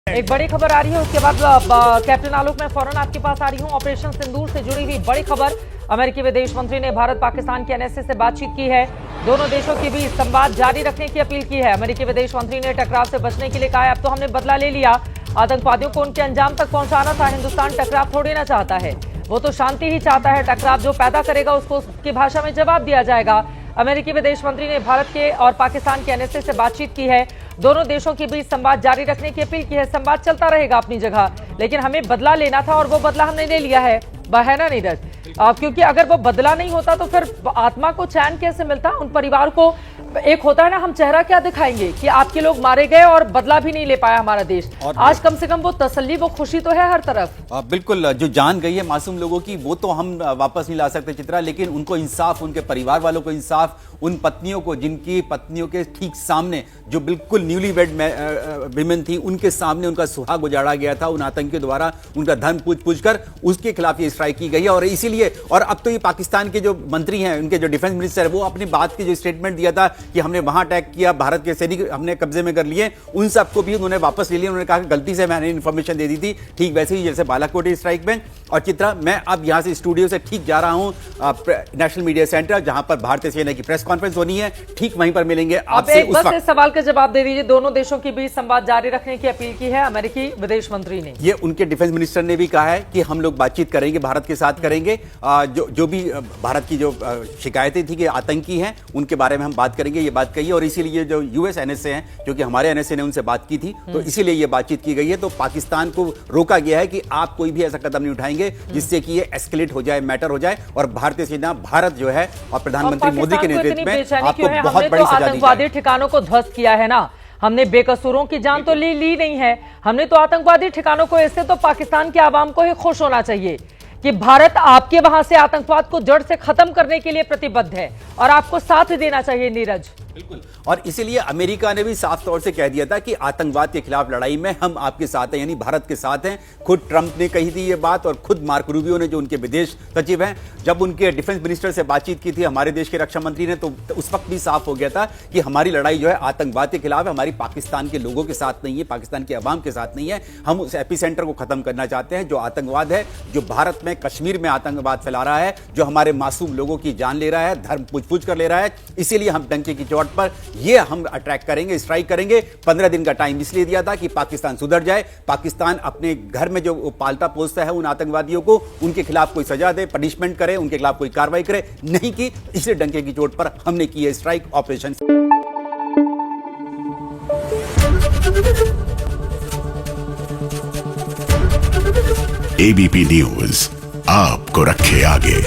एक बड़ी खबर आ रही है, उसके बाद कैप्टन आलोक मैं फौरन आपके पास आ रही हूं। ऑपरेशन सिंदूर से जुड़ी हुई बड़ी खबर। अमेरिकी विदेश मंत्री ने भारत पाकिस्तान के एनएसए से बातचीत की है। दोनों देशों के बीच संवाद जारी रखने की अपील की है। अमेरिकी विदेश मंत्री ने टकराव से बचने के लिए कहा है, अब तो हमने बदला ले लिया। आतंकवादियों को उनके अंजाम तक पहुंचाना था। हिंदुस्तान टकराव थोड़ी ना चाहता है, वो तो शांति ही चाहता है। टकराव जो पैदा करेगा उसको उसकी भाषा में जवाब दिया जाएगा। अमेरिकी विदेश मंत्री ने भारत के और पाकिस्तान के एनएसए से बातचीत की है। दोनों देशों के बीच संवाद जारी रखने की अपील की है। संवाद चलता रहेगा अपनी जगह, लेकिन हमें बदला लेना था और वो बदला हमने ले लिया है ना नीरज। क्योंकि अगर वो बदला नहीं होता तो फिर आत्मा को चैन कैसे मिलता, उन परिवार को एक होता है ना, हम चेहरा क्या दिखाएंगे कि आपके लोग मारे गए और बदला भी नहीं ले पाया हमारा देश। आज कम से कम वो तसल्ली, वो खुशी तो है हर तरफ। बिल्कुल, जो जान गई है मासूम लोगों की वो तो हम वापस नहीं ला सकते चित्रा, लेकिन उनको इंसाफ, उनके परिवार वालों को इंसाफ, उन पत्नियों को जिनकी पत्नियों के ठीक सामने जो बिल्कुल न्यूली वेड विमेन थी, उनके सामने उनका सुहाग उजाड़ा गया था उन आतंकियों द्वारा, उनका धन पूछ कर उसके खिलाफ ये स्ट्राइक की गई है। और इसीलिए और अब तो ये पाकिस्तान के जो मंत्री हैं, उनके जो डिफेंस मिनिस्टर है, वो अपनी बात की जो स्टेटमेंट दिया था कि हमने वहां अटैक किया, भारत के सैनिक हमने कब्जे में कर लिए, उन सबको भी उन्होंने वापस ले लिया। उन्होंने कहा कि गलती से मैंने इन्फॉर्मेशन दे दी थी, ठीक वैसे ही जैसे बालाकोट स्ट्राइक में। और चित्रा, मैं अब यहां से स्टूडियो से ठीक जा रहा हूं नेशनल मीडिया सेंटर, जहां पर भारतीय सेना की प्रेस कॉन्फ्रेंस होनी है, ठीक वहीं पर मिलेंगे आपसे। बस इस सवाल का जवाब दे दीजिए, दोनों देशों के बीच संवाद जारी रखने की अपील की है अमेरिकी विदेश मंत्री ने। ये उनके डिफेंस मिनिस्टर ने भी कहा है कि हम लोग बातचीत करेंगे, भारत के साथ करेंगे। जो भी भारत की जो शिकायतें थी कि आतंकी हैं, उनके बारे में हम बात करेंगे, ये बात कही। और इसीलिए जो यूएस एनएसए हैं, जो कि हमारे एनएसए ने उनसे बात की थी, तो इसीलिए ये बातचीत की गई है। तो पाकिस्तान को रोका गया है कि आप कोई भी ऐसा कदम नहीं उठाएंगे जिससे कि ये एस्केलेट हो जाए, मैटर हो जाए। और भारतीय सेना, भारत जो है और प्रधानमंत्री मोदी के नेतृत्व में आपको बहुत बड़ी सजा दी आतंकवादी ठिकानों को ध्वस्त किया है ना, हमने बेकसूरों की जान तो ली नहीं है, हमने तो आतंकवादी ठिकानों को। इससे तो पाकिस्तान के आवाम को ही खुश होना चाहिए कि भारत आपके वहां से आतंकवाद को जड़ से खत्म करने के लिए प्रतिबद्ध है और आपको साथ देना चाहिए नीरज। बिल्कुल, और इसीलिए अमेरिका ने भी साफ तौर से कह दिया था कि आतंकवाद के खिलाफ लड़ाई में हम आपके साथ हैं, यानी भारत के साथ हैं। खुद ट्रंप ने कही थी ये बात, और खुद मार्क रूबियो ने, जो उनके विदेश सचिव हैं, जब उनके डिफेंस मिनिस्टर से बातचीत की थी हमारे देश के रक्षा मंत्री ने, तो उस वक्त भी साफ हो गया था कि हमारी लड़ाई जो है आतंकवाद के खिलाफ है, हमारी पाकिस्तान के लोगों के साथ नहीं है, पाकिस्तान के अवाम के साथ नहीं है। हम उस एपिसेंटर को खत्म करना चाहते हैं, जो आतंकवाद है, जो भारत में, कश्मीर में आतंकवाद फैला रहा है, जो हमारे मासूम लोगों की जान ले रहा है, धर्म पूछ कर ले रहा है। इसीलिए हम डंके की चोट पर ये हम अटैक करेंगे, स्ट्राइक करेंगे। 15 दिन का टाइम इसलिए दिया था कि पाकिस्तान सुधर जाए, पाकिस्तान अपने घर में जो पालता पोसता है उन आतंकवादियों को, उनके खिलाफ कोई सजा दे, पनिशमेंट करे, उनके खिलाफ कोई कार्रवाई करे, नहीं की। इसलिए डंके की चोट पर हमने की है स्ट्राइक ऑपरेशन। एबीपी न्यूज आपको रखे आगे।